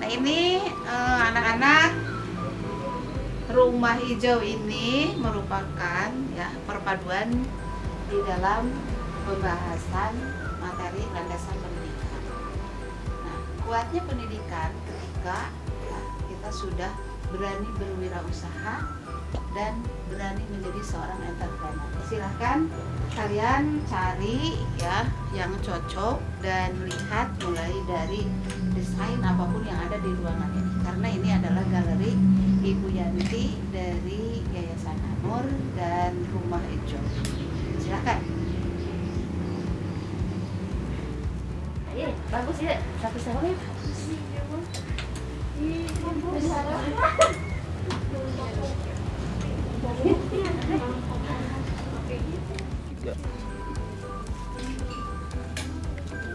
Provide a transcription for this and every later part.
Nah ini anak-anak, rumah hijau ini merupakan ya perpaduan di dalam pembahasan materi landasan pendidikan. Nah, kuatnya pendidikan ketika ya, kita sudah berani berwirausaha dan berani menjadi seorang entrepreneur. Silahkan kalian cari ya yang cocok dan lihat mulai dari desain apapun yang ada di ruangan ini, karena ini adalah galeri Ibu Yanti dari Yayasan Anur dan Rumah Hijau. Silahkan. Iya, bagus ya. Satu sarung ya.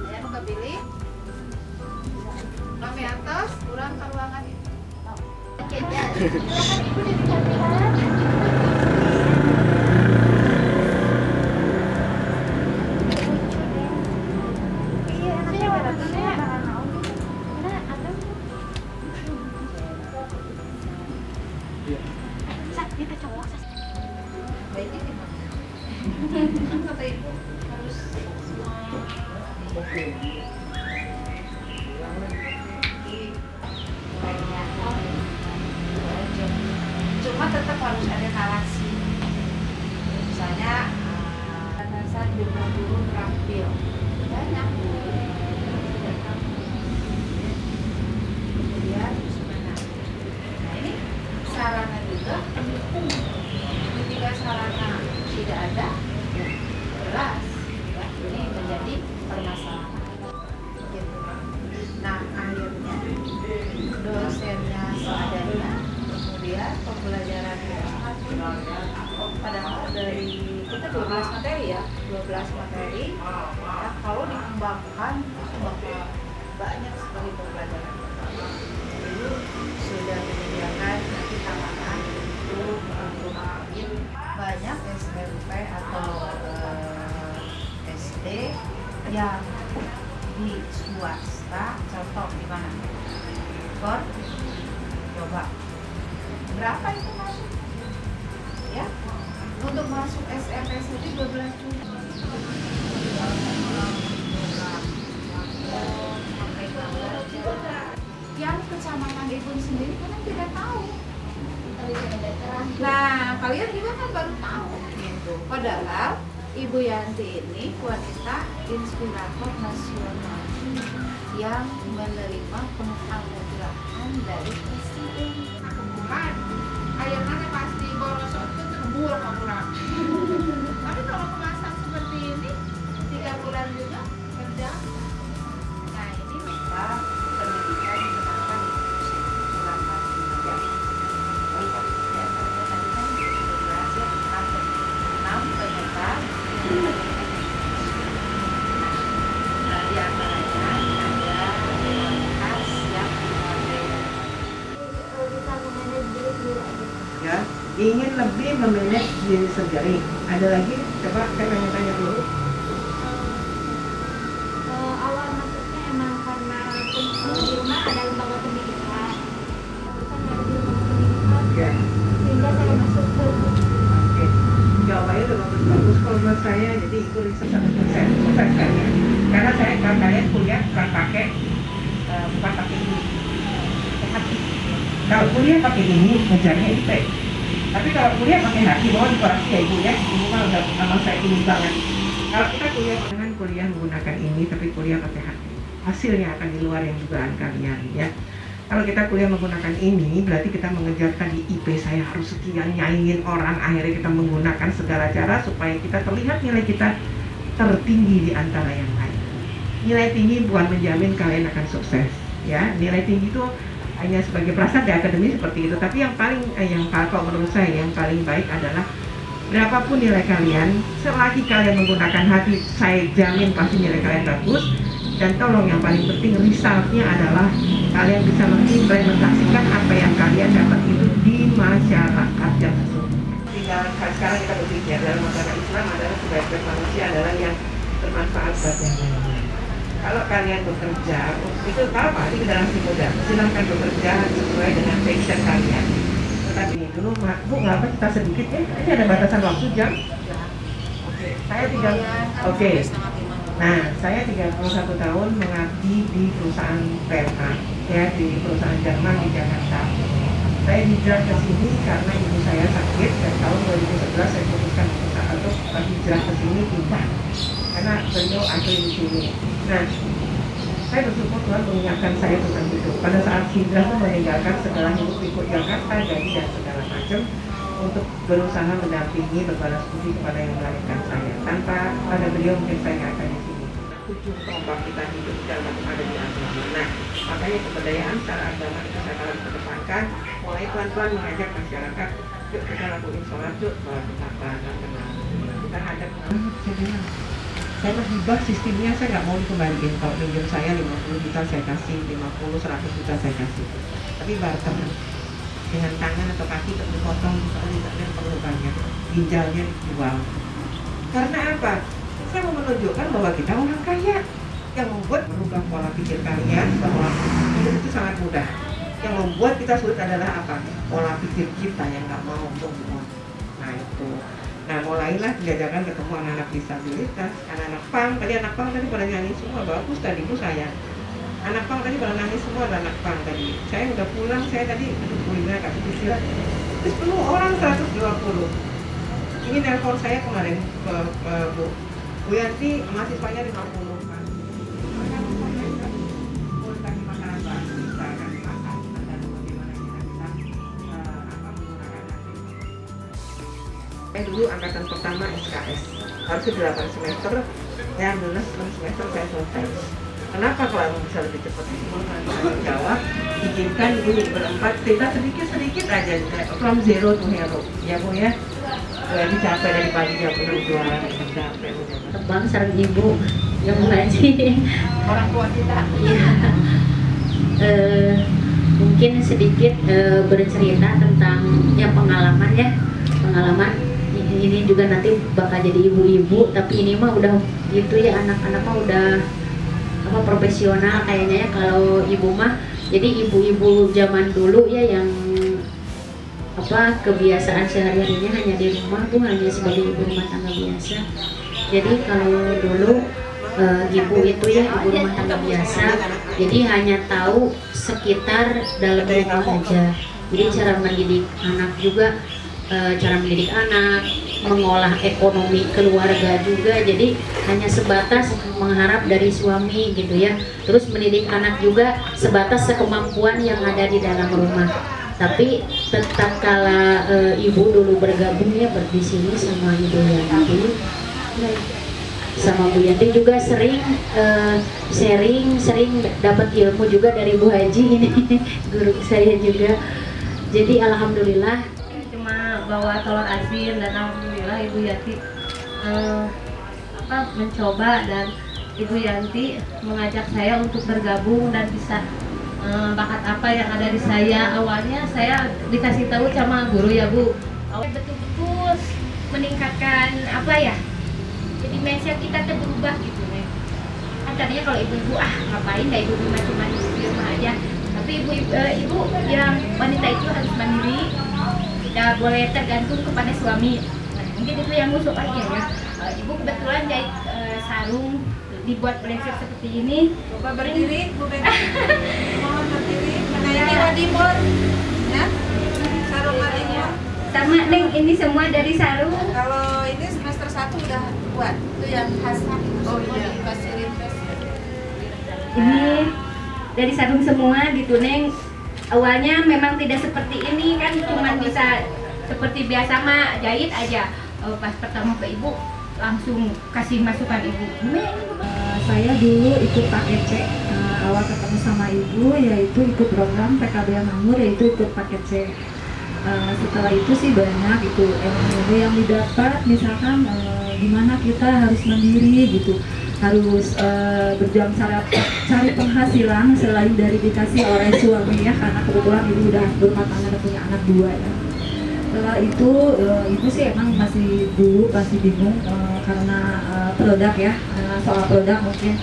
Saya mau pilih. Kami atas, kurang ke ruangan ini. Baiknya gimana? Kan kata ibu harus cuma tetap harus ada narasi. Misalnya landasan jumlah guru terampil banyak. Kemudian gimana? Nah ini sarana juga pendukung. Ketika sarana tidak ada, jelas ya, ini menjadi permasalahan. Gitu. Nah akhirnya dosennya seadanya, kemudian pembelajarannya padahal dari kita 12 materi ya, 12 materi ya, kalau dikembangkan itu bakal banyak sekali pembelajaran. Dulu sudah menyediakan nanti tambahan untuk banyak SMP atau SD yang di swasta, contoh di mana? Kor, coba berapa itu masuk? Ya, untuk masuk SMP saja 12 juta. Yang kecamatan Ibun sendiri kan tidak tahu. Nah, kalian juga kan baru tahu gitu. Padahal Ibu Yanti ini wanita inspirator nasional yang menerima penganugerahan dari Presiden. Bukan, ayamnya pasti borosot itu kebul kurang. Tapi kalau kemasan seperti ini 3 bulan juga kerja. Nah ini maka pendidikan kenapa bulan pasti ya. Nah, di antaranya ada khas yang ya, ingin lebih memanage diri sendiri. Ada lagi? Coba saya tanya dulu. Awal masuknya emang karena di rumah ada lembaga pendidikan. Kan ada di lembaga pendidikan. Ya. Sehingga saya masuk ke Oke. Jawabannya udah bagus-bagus kalau menurut saya. Jadi itu riset 100% sukses kan ya. Karena kalian kuliah bukan pakai ini. Hati. Kalau kuliah pakai ini ngejarnya IP. Tapi kalau kuliah pakai hati, mohon dikoreksi ya ibu ya. Ibu mah udah sama saya ini banget. Kalau kita kuliah dengan kuliah menggunakan ini, tapi kuliah pakai hati, hasilnya akan di luar yang dugaan kalian ya. Kalau kita kuliah menggunakan ini, berarti kita mengejar tadi IP saya harus sekian, nyaingin orang, akhirnya kita menggunakan segala cara supaya kita terlihat nilai kita tertinggi di antara yang lain. Nilai tinggi bukan menjamin kalian akan sukses ya. Nilai tinggi itu hanya sebagai prasyarat akademis seperti itu, tapi yang kalau menurut saya yang paling baik adalah berapapun nilai kalian, selagi kalian menggunakan hati, saya jamin pasti nilai kalian bagus. Dan tolong yang paling penting resultnya adalah kalian bisa mengimplementasikan apa yang kalian dapat itu di masyarakat yang sesungguhnya. Sekarang kita berpikir dalam agama Islam adalah sebaik-baik manusia adalah yang bermanfaat buat yang lain. kalau kalian bekerja itu apa di dalam si muda, silahkan bekerja sesuai dengan passion kalian. Tetapi dulu Bu nggak apa kita sedikit ya, ini ada batasan waktu jam. Oke, saya Oke. Nah, saya 31 tahun mengabdi di perusahaan PLK, ya di perusahaan Jerman di Jakarta. Saya hijrah ke sini karena ibu saya sakit dan tahun 2011 saya putuskan untuk hijrah ke sini pindah karena beliau ahli di sini. Nah, saya bersyukur Tuhan mengingatkan saya tentang itu. Pada saat hijrah itu meninggalkan segala hidup ikut Jakarta, gaji dan segala macam untuk berusaha mendampingi berbalas budi kepada yang melahirkan saya. Tanpa pada beliau mungkin saya nggak akan di sini. Ujung tombak kita hidup dalam ada di agama. Nah, makanya kebudayaan secara agama itu saya akan kedepankan. Mulai pelan-pelan mengajak masyarakat, yuk kita lakuin sholat, yuk sholat kita kenal. Kita hadap. Saya hibah sistemnya, saya nggak mau dikembalikan. Kalau pinjam saya 50 juta saya kasih, 50, 100 juta saya kasih. Tapi barter dengan tangan atau kaki tak dipotong, misalnya perlu banyak, ginjalnya dijual. Karena apa? Saya mau menunjukkan bahwa kita orang kaya yang membuat merubah pola pikir kalian bahwa hidup itu sangat mudah. Yang membuat kita sulit adalah apa? Pola pikir kita yang nggak mau untuk nah itu. Nah mulailah diajarkan ketemu anak-anak disabilitas, anak-anak pang. Tadi anak pang tadi pada nyanyi semua, bagus tadi Bu saya. Anak pang tadi pada nangis semua, ada anak pang tadi. Saya udah pulang, saya tadi kuliner kasih istirahat. Terus penuh orang 120. Ini telepon saya kemarin ke Bu Yanti, mahasiswanya 50 kan. Mereka memperbaikkan kualitas makanan baru, kita akan makan dan bagaimana kita bisa menggunakan hasil. Saya dulu angkatan pertama SKS, harusnya 8 semester, ya alhamdulillah 6 semester saya selesai. Kenapa kalau bisa lebih cepat? Saya jawab, izinkan ini berempat, cerita sedikit aja, from zero to hero, ya Bu ya. Jadi capek dari pagi jam 6 jualan, capek. Tebang sarang ibu yang mengaji. Orang tua kita. Iya. Mungkin sedikit bercerita tentang ya pengalaman ini juga nanti bakal jadi ibu-ibu, tapi ini mah udah gitu ya, anak-anak mah udah apa profesional kayaknya ya. Kalau ibu mah jadi ibu-ibu zaman dulu ya yang apa kebiasaan sehari-harinya hanya di rumah tuh hanya sebagai ibu rumah tangga biasa. Jadi kalau dulu ibu itu ya ibu rumah tangga biasa, jadi hanya tahu sekitar dalam rumah aja. Jadi cara mendidik anak juga, cara mendidik anak, mengolah ekonomi keluarga juga. Jadi hanya sebatas mengharap dari suami gitu ya. Terus mendidik anak juga sebatas sekemampuan yang ada di dalam rumah. Tapi tetap kala ibu dulu bergabung ya di sini sama Ibu Yanti, sama Bu Yanti juga sering sering dapat ilmu juga dari Bu Haji ini guru saya juga. Jadi alhamdulillah cuma bawa telur asin dan alhamdulillah Ibu Yanti mencoba dan Ibu Yanti mengajak saya untuk bergabung dan bisa bakat apa yang ada di saya. Awalnya saya dikasih tahu sama guru ya Bu, betul-betul meningkatkan apa ya, jadi mindset kita tuh berubah gitu nih. Kan tadinya kalau ibu-ibu ngapain dah ibu cuma di rumah aja, tapi ibu yang wanita itu harus mandiri, tidak boleh tergantung kepada suami. Nah, mungkin itu yang musuh akhirnya ibu kebetulan jahit sarung dibuat brengsek seperti ini. Coba berdiri, Bu Bebe. Mohon berdiri. Nah, ini wadimor, ya. Sarung wadimor. Sama Neng, ini semua dari sarung. Kalau ini semester 1 udah buat. Itu yang khas. Oh iya. Fasilitas. Ini dari sarung semua gitu Neng. Awalnya memang tidak seperti ini kan, cuma bisa seperti biasa mah jahit aja. Pas pertama ke ibu langsung kasih masukan ibu. Saya dulu ikut paket C, awal ketemu sama ibu yaitu ikut program PKB Makmur, yaitu ikut paket C. Setelah itu sih banyak itu ilmu yang didapat, misalkan gimana kita harus mandiri gitu, harus berjuang cari penghasilan selain dari dikasih oleh suami ya, karena kebetulan ibu udah berumah tangga dan punya anak 2 ya. Setelah itu ibu sih emang masih bingung karena produk ya, soal produk mungkin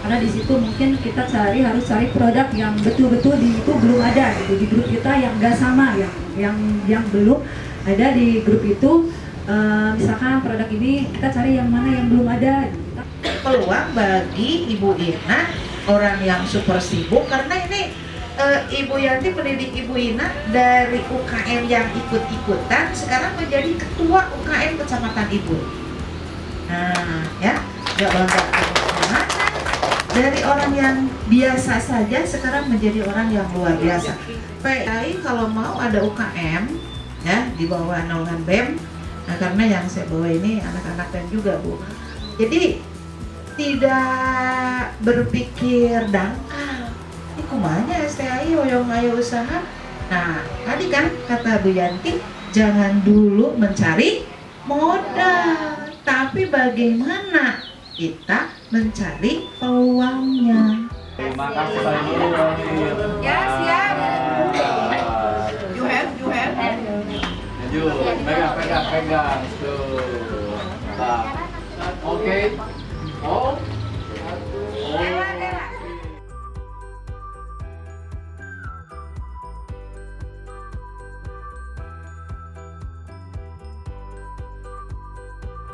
Karena di situ mungkin kita harus cari produk yang betul-betul itu belum ada gitu di grup kita, yang nggak sama, yang belum ada di grup itu. Misalkan produk ini kita cari yang mana yang belum ada. Peluang bagi Ibu Ina, orang yang super sibuk, karena ini Ibu Yanti pendidik Ibu Ina dari UKM yang ikut-ikutan sekarang menjadi ketua UKM Kecamatan Ibu. Nah, ya, nggak bangga kemana, dari orang yang biasa saja sekarang menjadi orang yang luar biasa. PAI kalau mau ada UKM ya di bawah naungan BEM. Nah, karena yang saya bawa ini anak-anak BEM juga, Bu. Jadi tidak berpikir dangkal. Ini kumanya STAI hoyong ayo usaha. Nah, tadi kan kata Bu Yanti, jangan dulu mencari modal, tapi bagaimana kita mencari peluangnya. Terima kasih banyak. Ya, siap. You have. Lanjut, pegang tuh. Nah, oke. Oh,